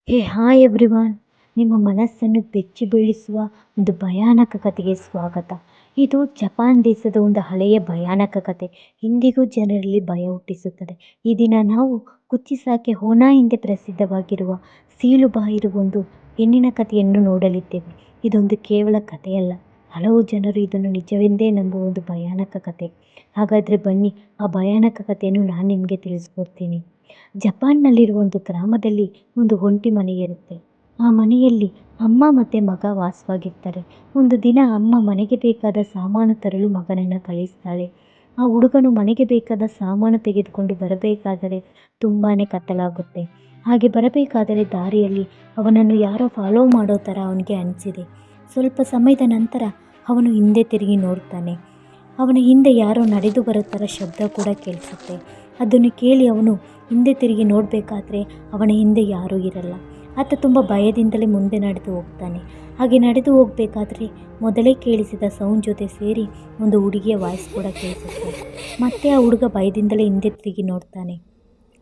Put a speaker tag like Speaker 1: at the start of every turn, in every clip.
Speaker 1: Hi everyone. ನಿಮ್ಮ ಮನಸ್ಸನ್ನು ಬೆಚ್ಚಿ ಬೀಳಿಸುವ ಒಂದು ಭಯಾನಕ ಕಥೆಗೆ ಸ್ವಾಗತ. ಇದು ಜಪಾನ್ ದೇಶದ ಒಂದು ಹಳೆಯ ಭಯಾನಕ ಕಥೆ. ಇಂದಿಗೂ ಜನರಲ್ಲಿ ಭಯ ಹುಟ್ಟಿಸುತ್ತದೆ. ಈ ದಿನ ನಾವು ಕುಚಿಸಾಕೆ ಹೋನಾ ಎಂದೇ ಪ್ರಸಿದ್ಧವಾಗಿರುವ ಸೀಳು ಬಾಯಿರುವ ಒಂದು ಹೆಣ್ಣಿನ ಕಥೆಯನ್ನು ನೋಡಲಿದ್ದೇವೆ. ಇದೊಂದು ಕೇವಲ ಕಥೆಯಲ್ಲ, ಹಲವು ಜನರು ಇದನ್ನು ನಿಜವೆಂದೇ ನಂಬುವ ಒಂದು ಭಯಾನಕ ಕಥೆ. ಹಾಗಾದರೆ ಬನ್ನಿ, ಆ ಭಯಾನಕ ಕಥೆಯನ್ನು ನಾನು ನಿಮಗೆ ತಿಳಿಸ್ಕೊಡ್ತೀನಿ. ಜಪಾನ್ನಲ್ಲಿರುವ ಒಂದು ಗ್ರಾಮದಲ್ಲಿ ಒಂದು ಒಂಟಿ ಮನೆ ಇರುತ್ತೆ. ಆ ಮನೆಯಲ್ಲಿ ಅಮ್ಮ ಮತ್ತು ಮಗ ವಾಸವಾಗಿರ್ತಾರೆ. ಒಂದು ದಿನ ಅಮ್ಮ ಮನೆಗೆ ಬೇಕಾದ ಸಾಮಾನು ತರಲು ಮಗನನ್ನು ಕಳಿಸ್ತಾಳೆ. ಆ ಹುಡುಗನು ಮನೆಗೆ ಬೇಕಾದ ಸಾಮಾನು ತೆಗೆದುಕೊಂಡು ಬರಬೇಕಾದರೆ ತುಂಬಾ ಕತ್ತಲಾಗುತ್ತೆ. ಹಾಗೆ ಬರಬೇಕಾದರೆ ದಾರಿಯಲ್ಲಿ ಅವನನ್ನು ಯಾರೋ ಫಾಲೋ ಮಾಡೋ ಥರ ಅವನಿಗೆ ಅನಿಸಿದೆ. ಸ್ವಲ್ಪ ಸಮಯದ ನಂತರ ಅವನು ಹಿಂದೆ ತಿರುಗಿ ನೋಡ್ತಾನೆ. ಅವನ ಹಿಂದೆ ಯಾರೋ ನಡೆದು ಬರೋ ಥರ ಶಬ್ದ ಕೂಡ ಕೇಳಿಸುತ್ತೆ. ಅದನ್ನು ಕೇಳಿ ಅವನು ಹಿಂದೆ ತಿರುಗಿ ನೋಡಬೇಕಾದ್ರೆ ಅವನ ಹಿಂದೆ ಯಾರೂ ಇರಲ್ಲ. ಆತ ತುಂಬ ಭಯದಿಂದಲೇ ಮುಂದೆ ನಡೆದು ಹೋಗ್ತಾನೆ. ಹಾಗೆ ನಡೆದು ಹೋಗಬೇಕಾದ್ರೆ ಮೊದಲೇ ಕೇಳಿಸಿದ ಸೌಂಡ್ ಜೊತೆ ಸೇರಿ ಒಂದು ಹುಡುಗಿಯ ವಾಯ್ಸ್ ಕೂಡ ಕೇಳಿಸುತ್ತೆ. ಮತ್ತೆ ಆ ಹುಡುಗ ಭಯದಿಂದಲೇ ಹಿಂದೆ ತಿರುಗಿ ನೋಡ್ತಾನೆ,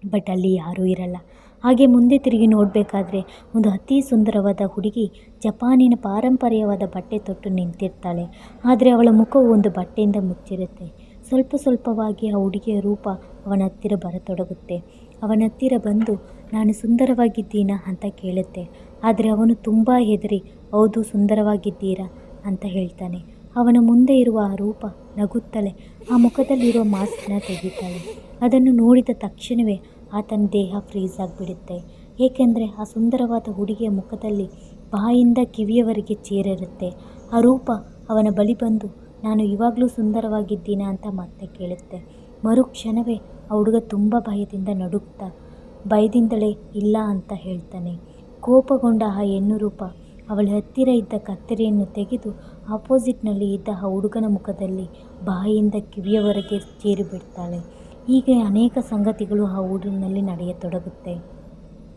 Speaker 1: ಬಟ್ ಅಲ್ಲಿ ಯಾರೂ ಇರಲ್ಲ. ಹಾಗೆ ಮುಂದೆ ತಿರುಗಿ ನೋಡಬೇಕಾದ್ರೆ ಒಂದು ಅತಿ ಸುಂದರವಾದ ಹುಡುಗಿ ಜಪಾನಿನ ಪಾರಂಪರ್ಯವಾದ ಬಟ್ಟೆ ತೊಟ್ಟು ನಿಂತಿರ್ತಾಳೆ. ಆದರೆ ಅವಳ ಮುಖವು ಒಂದು ಬಟ್ಟೆಯಿಂದ ಮುಚ್ಚಿರುತ್ತೆ. ಸ್ವಲ್ಪ ಸ್ವಲ್ಪವಾಗಿ ಆ ಹುಡುಗಿಯ ರೂಪ ಅವನ ಹತ್ತಿರ ಬರತೊಡಗುತ್ತೆ. ಅವನ ಹತ್ತಿರ ಬಂದು ನಾನು ಸುಂದರವಾಗಿದ್ದೀನಾ ಅಂತ ಕೇಳುತ್ತೆ. ಆದರೆ ಅವನು ತುಂಬ ಹೆದರಿ ಹೌದು ಸುಂದರವಾಗಿದ್ದೀರಾ ಅಂತ ಹೇಳ್ತಾನೆ. ಅವನ ಮುಂದೆ ಇರುವ ಆ ರೂಪ ನಗುತ್ತಲೇ ಆ ಮುಖದಲ್ಲಿರೋ ಮಾಸ್ಕ್ನ ತೆಗಿತಾಳೆ. ಅದನ್ನು ನೋಡಿದ ತಕ್ಷಣವೇ ಆತನ ದೇಹ ಫ್ರೀಸ್ ಆಗಿಬಿಡುತ್ತೆ. ಏಕೆಂದರೆ ಆ ಸುಂದರವಾದ ಹುಡುಗಿಯ ಮುಖದಲ್ಲಿ ಬಾಯಿಂದ ಕಿವಿಯವರೆಗೆ ಚೇರಿರುತ್ತೆ. ಆ ರೂಪ ಅವನ ಬಳಿ ಬಂದು ನಾನು ಇವಾಗಲೂ ಸುಂದರವಾಗಿದ್ದೀನಾ ಅಂತ ಮತ್ತೆ ಕೇಳುತ್ತೆ. ಮರುಕ್ಷಣವೇ ಆ ಹುಡುಗ ತುಂಬ ಭಯದಿಂದ ನಡುಗ್ತಾ ಭಯದಿಂದಲೇ ಇಲ್ಲ ಅಂತ ಹೇಳ್ತಾನೆ. ಕೋಪಗೊಂಡ ಆ ಹೆಣ್ಣು ರೂಪ ಅವಳ ಹತ್ತಿರ ಇದ್ದ ಕತ್ತರಿಯನ್ನು ತೆಗೆದು ಆಪೋಸಿಟ್ನಲ್ಲಿ ಇದ್ದ ಆ ಹುಡುಗನ ಮುಖದಲ್ಲಿ ಬಾಯಿಯಿಂದ ಕಿವಿಯವರೆಗೆ ಚೇರಿಬಿಡ್ತಾಳೆ. ಹೀಗೆ ಅನೇಕ ಸಂಗತಿಗಳು ಆ ಊರಿನಲ್ಲಿ ನಡೆಯತೊಡಗುತ್ತೆ.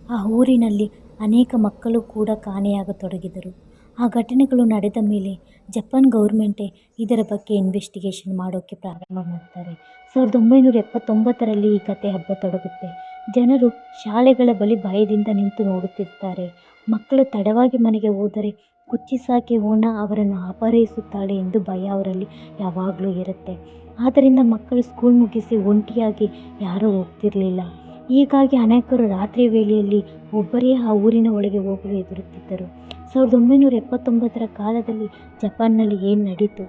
Speaker 1: ಆ ಊರಿನಲ್ಲಿ ಅನೇಕ ಮಕ್ಕಳು ಕೂಡ ಕಾಣೆಯಾಗತೊಡಗಿದರು. ಆ ಘಟನೆಗಳು ನಡೆದ ಮೇಲೆ ಜಪಾನ್ ಗೌರ್ಮೆಂಟೇ ಇದರ ಬಗ್ಗೆ ಇನ್ವೆಸ್ಟಿಗೇಷನ್ ಮಾಡೋಕ್ಕೆ ಪ್ರಾರಂಭ ಮಾಡ್ತಾರೆ. 1979ರಲ್ಲಿ ಈ ಕತೆ ಹಬ್ಬತೊಡಗುತ್ತೆ. ಜನರು ಶಾಲೆಗಳ ಬಳಿ ಭಯದಿಂದ ನಿಂತು ನೋಡುತ್ತಿರ್ತಾರೆ. ಮಕ್ಕಳು ತಡವಾಗಿ ಮನೆಗೆ ಹೋದರೆ ಕುಚಿಸಾಕೆ ಹೋನಾ ಅವರನ್ನು ಅಪಹರಿಸುತ್ತಾಳೆ ಎಂದು ಭಯ ಅವರಲ್ಲಿ ಯಾವಾಗಲೂ ಇರುತ್ತೆ. ಆದ್ದರಿಂದ ಮಕ್ಕಳು ಸ್ಕೂಲ್ ಮುಗಿಸಿ ಒಂಟಿಯಾಗಿ ಯಾರೂ ಹೋಗ್ತಿರಲಿಲ್ಲ. ಹೀಗಾಗಿ ಅನೇಕರು ರಾತ್ರಿ ವೇಳೆಯಲ್ಲಿ ಒಬ್ಬರೇ ಆ ಊರಿನ ಒಳಗೆ ಹೋಗಲು ಹೆದರುತ್ತಿದ್ದರು. 1979ರ ಕಾಲದಲ್ಲಿ ಜಪಾನ್ನಲ್ಲಿ ಏನು ನಡೀತು?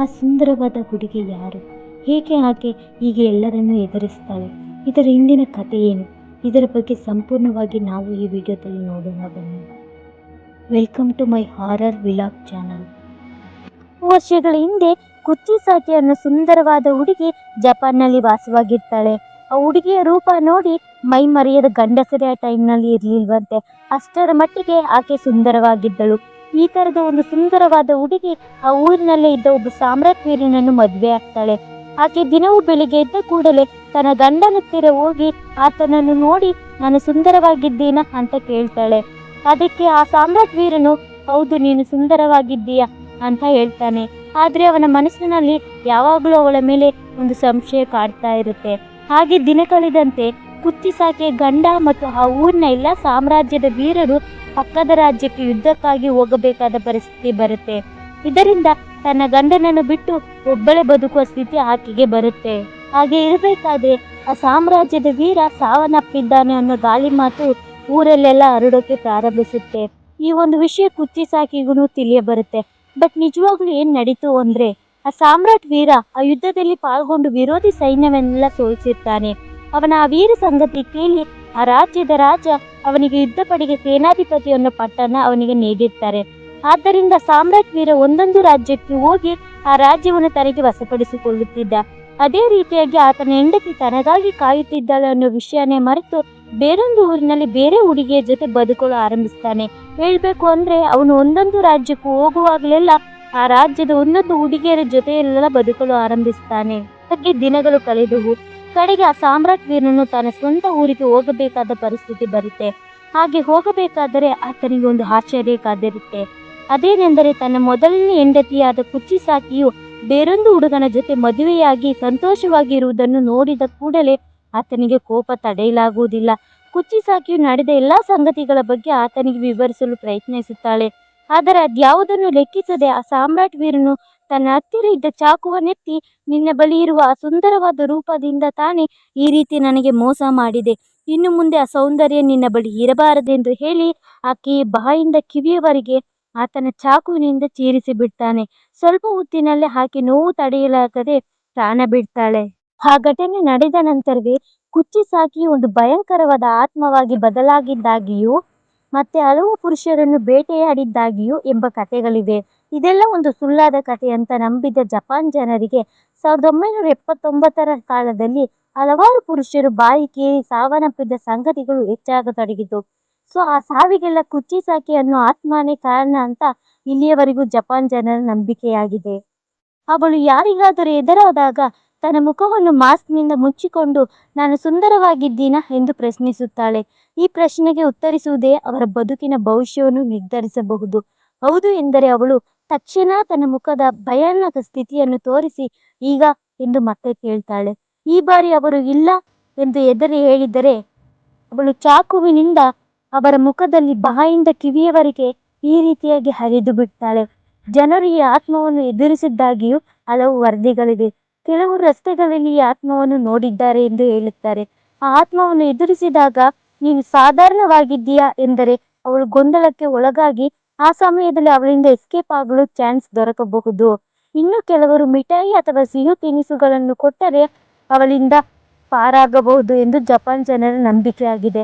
Speaker 1: ಆ ಸುಂದರವಾದ ಹುಡುಗಿ ಯಾರು? ಹೇಗೆ ಆಕೆ ಹೀಗೆ ಎಲ್ಲರನ್ನೂ ಎದುರಿಸ್ತಾಳೆ? ಇದರ ಹಿಂದಿನ ಕಥೆ ಏನು? ಇದರ ಬಗ್ಗೆ ಸಂಪೂರ್ಣವಾಗಿ ನಾವು ಈ ವಿಡಿಯೋದಲ್ಲಿ ನೋಡೋಣ ಬನ್ನಿ. Welcome to my horror vlog channel. ವರ್ಷಗಳ ಹಿಂದೆ ಕುಚಿಸಾಕೆ ಅನ್ನೋ ಸುಂದರವಾದ ಹುಡುಗಿ ಜಪಾನ್ನಲ್ಲಿ ವಾಸವಾಗಿರ್ತಾಳೆ. ಆ ಹುಡುಗಿಯ ರೂಪ ನೋಡಿ ಮೈ ಮರೆಯದ ಗಂಡಸರೇ ಆ ಟೈಮ್ನಲ್ಲಿ ಇರಲಿಲ್ವಂತೆ. ಅಷ್ಟರ ಮಟ್ಟಿಗೆ ಆಕೆ ಸುಂದರವಾಗಿದ್ದಳು. ಈ ಥರದ ಒಂದು ಸುಂದರವಾದ ಹುಡುಗಿ ಆ ಊರಿನಲ್ಲೇ ಇದ್ದ ಒಬ್ಬ ಸಾಮ್ರಾಟ್ ವೀರನನ್ನು ಮದುವೆ ಆಗ್ತಾಳೆ. ಆಕೆ ದಿನವೂ ಬೆಳಿಗ್ಗೆ ಎದ್ದ ಕೂಡಲೇ ತನ್ನ ಗಂಡನ ಹತ್ತಿರ ಹೋಗಿ ಆತನನ್ನು ನೋಡಿ ನಾನು ಸುಂದರವಾಗಿದ್ದೀನಾ ಅಂತ ಕೇಳ್ತಾಳೆ. ಅದಕ್ಕೆ ಆ ಸಾಮ್ರಾಟ್ ವೀರನು ಹೌದು ನೀನು ಸುಂದರವಾಗಿದ್ದೀಯಾ ಅಂತ ಹೇಳ್ತಾನೆ. ಆದರೆ ಅವನ ಮನಸ್ಸಿನಲ್ಲಿ ಯಾವಾಗಲೂ ಅವಳ ಮೇಲೆ ಒಂದು ಸಂಶಯ ಕಾಡ್ತಾ ಇರುತ್ತೆ. ಹಾಗೆ ದಿನ ಕಳೆದಂತೆ ಕುಚಿಸಾಕೆ ಗಂಡ ಮತ್ತು ಆ ಊರಿನ ಎಲ್ಲ ಸಾಮ್ರಾಜ್ಯದ ವೀರರು ಪಕ್ಕದ ರಾಜ್ಯಕ್ಕೆ ಯುದ್ಧಕ್ಕಾಗಿ ಹೋಗಬೇಕಾದ ಪರಿಸ್ಥಿತಿ ಬರುತ್ತೆ. ಇದರಿಂದ ತನ್ನ ಗಂಡನನ್ನು ಬಿಟ್ಟು ಒಬ್ಬಳೇ ಬದುಕುವ ಸ್ಥಿತಿ ಆಕೆಗೆ ಬರುತ್ತೆ. ಹಾಗೆ ಇರಬೇಕಾದ್ರೆ ಆ ಸಾಮ್ರಾಜ್ಯದ ವೀರ ಸಾವನ್ನಪ್ಪಿದ್ದಾನೆ ಅನ್ನೋ ಗಾಳಿ ಮಾತು ಊರಲ್ಲೆಲ್ಲ ಹರಡೋಕೆ ಪ್ರಾರಂಭಿಸುತ್ತೆ. ಈ ಒಂದು ವಿಷಯ ಕುಚಿಸಾಕೆಗೂ ತಿಳಿಯ ಬರುತ್ತೆ. ಬಟ್ ನಿಜವಾಗ್ಲೂ ಏನು ನಡೀತು ಅಂದರೆ ಆ ಸಾಮ್ರಾಟ್ ವೀರ ಆ ಯುದ್ಧದಲ್ಲಿ ಪಾಲ್ಗೊಂಡು ವಿರೋಧಿ ಸೈನ್ಯವನ್ನೆಲ್ಲ ಸೋಲಿಸಿರ್ತಾನೆ. ಅವನ ಆ ವೀರ ಸಂಗತಿ ಕೇಳಿ ಆ ರಾಜ್ಯದ ರಾಜ ಅವನಿಗೆ ಯುದ್ಧ ಪಡೆಗೆ ಸೇನಾಧಿಪತಿ ಅನ್ನೋ ಪಟ್ಟನ ಅವನಿಗೆ ನೀಡಿರ್ತಾರೆ. ಆದ್ದರಿಂದ ಸಾಮ್ರಾಟ್ ವೀರ ಒಂದೊಂದು ರಾಜ್ಯಕ್ಕೆ ಹೋಗಿ ಆ ರಾಜ್ಯವನ್ನು ತನಗೆ ವಶಪಡಿಸಿಕೊಳ್ಳುತ್ತಿದ್ದ. ಅದೇ ರೀತಿಯಾಗಿ ಆತನ ಹೆಂಡತಿ ತನಗಾಗಿ ಕಾಯುತ್ತಿದ್ದಾಳೆ ಅನ್ನೋ ವಿಷಯನೇ ಮರೆತು ಬೇರೊಂದು ಊರಿನಲ್ಲಿ ಬೇರೆ ಹುಡುಗಿಯ ಜೊತೆ ಬದುಕಲು ಆರಂಭಿಸ್ತಾನೆ. ಹೇಳ್ಬೇಕು ಅಂದ್ರೆ ಅವನು ಒಂದೊಂದು ರಾಜ್ಯಕ್ಕೂ ಹೋಗುವಾಗಲೆಲ್ಲ ಆ ರಾಜ್ಯದ ಒಂದೊಂದು ಹುಡುಗಿಯರ ಜೊತೆಯೆಲ್ಲ ಬದುಕಲು ಆರಂಭಿಸ್ತಾನೆ. ಹಾಗೆ ದಿನಗಳು ಕಳೆದವು. ಕಡೆಗೆ ಆ ಸಾಮ್ರಾಟ್ ವೀರನು ತನ್ನ ಸ್ವಂತ ಊರಿಗೆ ಹೋಗಬೇಕಾದ ಪರಿಸ್ಥಿತಿ ಬರುತ್ತೆ. ಹಾಗೆ ಹೋಗಬೇಕಾದರೆ ಆತನಿಗೆ ಒಂದು ಆಶ್ಚರ್ಯ ಕಾದಿರುತ್ತೆ. ಅದೇನೆಂದರೆ ತನ್ನ ಮೊದಲನೇ ಹೆಂಡತಿಯಾದ ಕುಚಿಸಾಕಿಯು ಬೇರೊಂದು ಹುಡುಗನ ಜೊತೆ ಮದುವೆಯಾಗಿ ಸಂತೋಷವಾಗಿ ಇರುವುದನ್ನು ನೋಡಿದ ಕೂಡಲೇ ಆತನಿಗೆ ಕೋಪ ತಡೆಯಲಾಗುವುದಿಲ್ಲ. ಕುಚಿಸಾಕಿಯು ನಡೆದ ಎಲ್ಲಾ ಸಂಗತಿಗಳ ಬಗ್ಗೆ ಆತನಿಗೆ ವಿವರಿಸಲು ಪ್ರಯತ್ನಿಸುತ್ತಾಳೆ. ಆದರೆ ಅದ್ಯಾವುದನ್ನು ಲೆಕ್ಕಿಸದೆ ಆ ಸಾಮ್ರಾಟ್ ವೀರನು ತನ್ನ ಹತ್ತಿರ ಇದ್ದ ಚಾಕುವನ್ನೆತ್ತಿ, ನಿನ್ನ ಬಳಿ ಇರುವ ಆ ಸುಂದರವಾದ ರೂಪದಿಂದ ತಾನೇ ಈ ರೀತಿ ನನಗೆ ಮೋಸ ಮಾಡಿದೆ. ಇನ್ನು ಮುಂದೆ ಆ ಸೌಂದರ್ಯ ನಿನ್ನ ಬಳಿ ಇರಬಾರದೆಂದು ಹೇಳಿ ಆಕೆಯ ಬಾಯಿಂದ ಕಿವಿಯವರೆಗೆ ಆತನ ಚಾಕುವಿನಿಂದ ಚೀರಿಸಿ ಬಿಡ್ತಾನೆ. ಸ್ವಲ್ಪ ಹೊತ್ತಿನಲ್ಲೇ ಆಕೆ ನೋವು ತಡೆಯಲಾಗದೆ ಪ್ರಾಣ ಬಿಡ್ತಾಳೆ. ಆ ಘಟನೆ ನಡೆದ ನಂತರವೇ ಕುಚಿಸಾಕಿಯು ಒಂದು ಭಯಂಕರವಾದ ಆತ್ಮವಾಗಿ ಬದಲಾಗಿದ್ದಾಗಿಯೂ ಮತ್ತೆ ಹಲವು ಪುರುಷರನ್ನು ಬೇಟೆಯಾಡಿದ್ದಾಗಿಯೂ ಎಂಬ ಕಥೆಗಳಿವೆ. ಇದೆಲ್ಲ ಒಂದು ಸುಳ್ಳಾದ ಕಥೆ ಅಂತ ನಂಬಿದ್ದ ಜಪಾನ್ ಜನರಿಗೆ 1979ರ ಕಾಲದಲ್ಲಿ ಹಲವಾರು ಪುರುಷರು ಬಾಯಿ ಕೇರಿ ಸಾವನ್ನಪ್ಪಿದ ಸಂಗತಿಗಳು ಹೆಚ್ಚಾಗತೊಡಗಿತು. ಸೊ ಆ ಸಾವಿಗೆಲ್ಲ ಕುಚಿಸಾಕಿ ಅನ್ನೋ ಆತ್ಮನೇ ಕಾರಣ ಅಂತ ಇಲ್ಲಿಯವರೆಗೂ ಜಪಾನ್ ಜನರ ನಂಬಿಕೆಯಾಗಿದೆ. ಅವಳು ಯಾರಿಗಾದರೂ ಎದುರಾದಾಗ ತನ್ನ ಮುಖವನ್ನು ಮಾಸ್ಕ್ನಿಂದ ಮುಚ್ಚಿಕೊಂಡು ನಾನು ಸುಂದರವಾಗಿದ್ದೀನಾ ಎಂದು ಪ್ರಶ್ನಿಸುತ್ತಾಳೆ. ಈ ಪ್ರಶ್ನೆಗೆ ಉತ್ತರಿಸುವುದೇ ಅವರ ಬದುಕಿನ ಭವಿಷ್ಯವನ್ನು ನಿರ್ಧರಿಸಬಹುದು. ಹೌದು ಎಂದರೆ ಅವಳು ತಕ್ಷಣ ತನ್ನ ಮುಖದ ಭಯಾನಕ ಸ್ಥಿತಿಯನ್ನು ತೋರಿಸಿ ಈಗ ಎಂದು ಮತ್ತೆ ಕೇಳ್ತಾಳೆ. ಈ ಬಾರಿ ಅವರು ಇಲ್ಲ ಎಂದು ಎದುರು ಹೇಳಿದರೆ ಅವಳು ಚಾಕುವಿನಿಂದ ಅವರ ಮುಖದಲ್ಲಿ ಬಾಯಿಂದ ಕಿವಿಯವರೆಗೆ ಈ ರೀತಿಯಾಗಿ ಹರಿದು ಬಿಡ್ತಾಳೆ. ಜನರು ಈ ಆತ್ಮವನ್ನು ಎದುರಿಸಿದ್ದಾಗಿಯೂ ಹಲವು ವರದಿಗಳಿವೆ. ಕೆಲವರು ರಸ್ತೆಗಳಲ್ಲಿ ಈ ಆತ್ಮವನ್ನು ನೋಡಿದ್ದಾರೆ ಎಂದು ಹೇಳುತ್ತಾರೆ. ಆ ಆತ್ಮವನ್ನು ಎದುರಿಸಿದಾಗ ನೀನು ಸಾಧಾರಣವಾಗಿದ್ದೀಯಾ ಎಂದರೆ ಅವಳು ಗೊಂದಲಕ್ಕೆ ಒಳಗಾಗಿ ಆ ಸಮಯದಲ್ಲಿ ಅವಳಿಂದ ಎಸ್ಕೇಪ್ ಆಗಲು ಚಾನ್ಸ್ ದೊರಕಬಹುದು. ಇನ್ನು ಕೆಲವರು ಮಿಠಾಯಿ ಅಥವಾ ಸಿಹಿ ತಿನಿಸುಗಳನ್ನು ಕೊಟ್ಟರೆ ಅವಳಿಂದ ಪಾರಾಗಬಹುದು ಎಂದು ಜಪಾನ್ ಜನರ ನಂಬಿಕೆಯಾಗಿದೆ.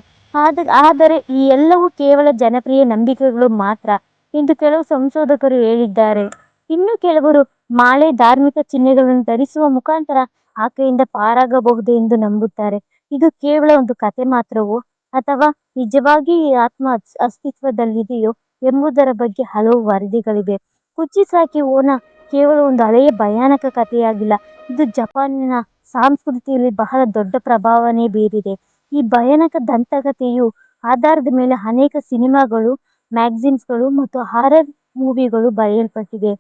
Speaker 1: ಆದರೆ ಈ ಎಲ್ಲವೂ ಕೇವಲ ಜನಪ್ರಿಯ ನಂಬಿಕೆಗಳು ಮಾತ್ರ ಎಂದು ಕೆಲವು ಸಂಶೋಧಕರು ಹೇಳಿದ್ದಾರೆ. ಇನ್ನು ಕೆಲವರು ಮಾಲೆ, ಧಾರ್ಮಿಕ ಚಿಹ್ನೆಗಳನ್ನು ಧರಿಸುವ ಮುಖಾಂತರ ಆಕೆಯಿಂದ ಪಾರಾಗಬಹುದು ಎಂದು ನಂಬುತ್ತಾರೆ. ಇದು ಕೇವಲ ಒಂದು ಕಥೆ ಮಾತ್ರವೋ ಅಥವಾ ನಿಜವಾಗಿ ಈ ಆತ್ಮ ಅಸ್ತಿತ್ವದಲ್ಲಿದೆಯೋ ಎಂಬುದರ ಬಗ್ಗೆ ಹಲವು ವರದಿಗಳಿವೆ. ಕುಚಿಸಾಕಿ ಓನಾ ಕೇವಲ ಒಂದು ಹಳೆಯ ಭಯಾನಕ ಕಥೆಯಾಗಿಲ್ಲ, ಇದು ಜಪಾನಿನ ಸಂಸ್ಕೃತಿಯಲ್ಲಿ ಬಹಳ ದೊಡ್ಡ ಪ್ರಭಾವನೆ ಬೀರಿದೆ. ಈ ಭಯಾನಕ ದಂತಕಥೆಯ ಆಧಾರದ ಮೇಲೆ ಅನೇಕ ಸಿನಿಮಾಗಳು, ಮ್ಯಾಗಝಿನ್ಸ್ಗಳು ಮತ್ತು ಹಾರರ್ ಮೂವಿಗಳು ಬರೆಯಲ್ಪಟ್ಟಿವೆ.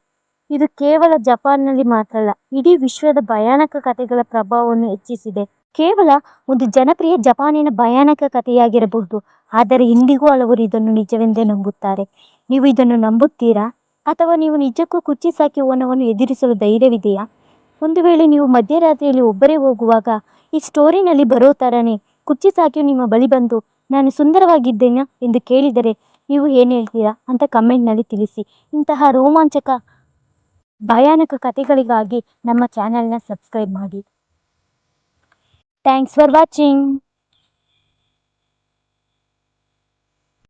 Speaker 1: ಇದು ಕೇವಲ ಜಪಾನ್ನಲ್ಲಿ ಮಾತ್ರ ಅಲ್ಲ, ಇಡೀ ವಿಶ್ವದ ಭಯಾನಕ ಕಥೆಗಳ ಪ್ರಭಾವವನ್ನು ಹೆಚ್ಚಿಸಿದೆ. ಕೇವಲ ಒಂದು ಜನಪ್ರಿಯ ಜಪಾನಿನ ಭಯಾನಕ ಕಥೆಯಾಗಿರಬಹುದು, ಆದರೆ ಇಂದಿಗೂ ಹಲವರು ಇದನ್ನು ನಿಜವೆಂದೇ ನಂಬುತ್ತಾರೆ. ನೀವು ಇದನ್ನು ನಂಬುತ್ತೀರಾ? ಅಥವಾ ನೀವು ನಿಜಕ್ಕೂ ಕುಚಿಸಾಕಿ ಓನಾವನ್ನು ಎದುರಿಸಲು ಧೈರ್ಯವಿದೆಯಾ? ಒಂದು ವೇಳೆ ನೀವು ಮಧ್ಯರಾತ್ರಿಯಲ್ಲಿ ಒಬ್ಬರೇ ಹೋಗುವಾಗ ಈ ಸ್ಟೋರಿನಲ್ಲಿ ಬರೋ ಥರನೇ ಕುಚಿಸಾಕಿಯು ನಿಮ್ಮ ಬಳಿ ಬಂದು ನಾನು ಸುಂದರವಾಗಿದ್ದೇನಾ ಎಂದು ಕೇಳಿದರೆ ನೀವು ಏನು ಹೇಳ್ತೀರಾ ಅಂತ ಕಮೆಂಟ್ನಲ್ಲಿ ತಿಳಿಸಿ. ಇಂತಹ ರೋಮಾಂಚಕ ಭಯಾನಕ ಕಥೆಗಳಿಗಾಗಿ ನಮ್ಮ ಚಾನೆಲ್ನ ಸಬ್ಸ್ಕ್ರೈಬ್ ಮಾಡಿ. Thanks for watching.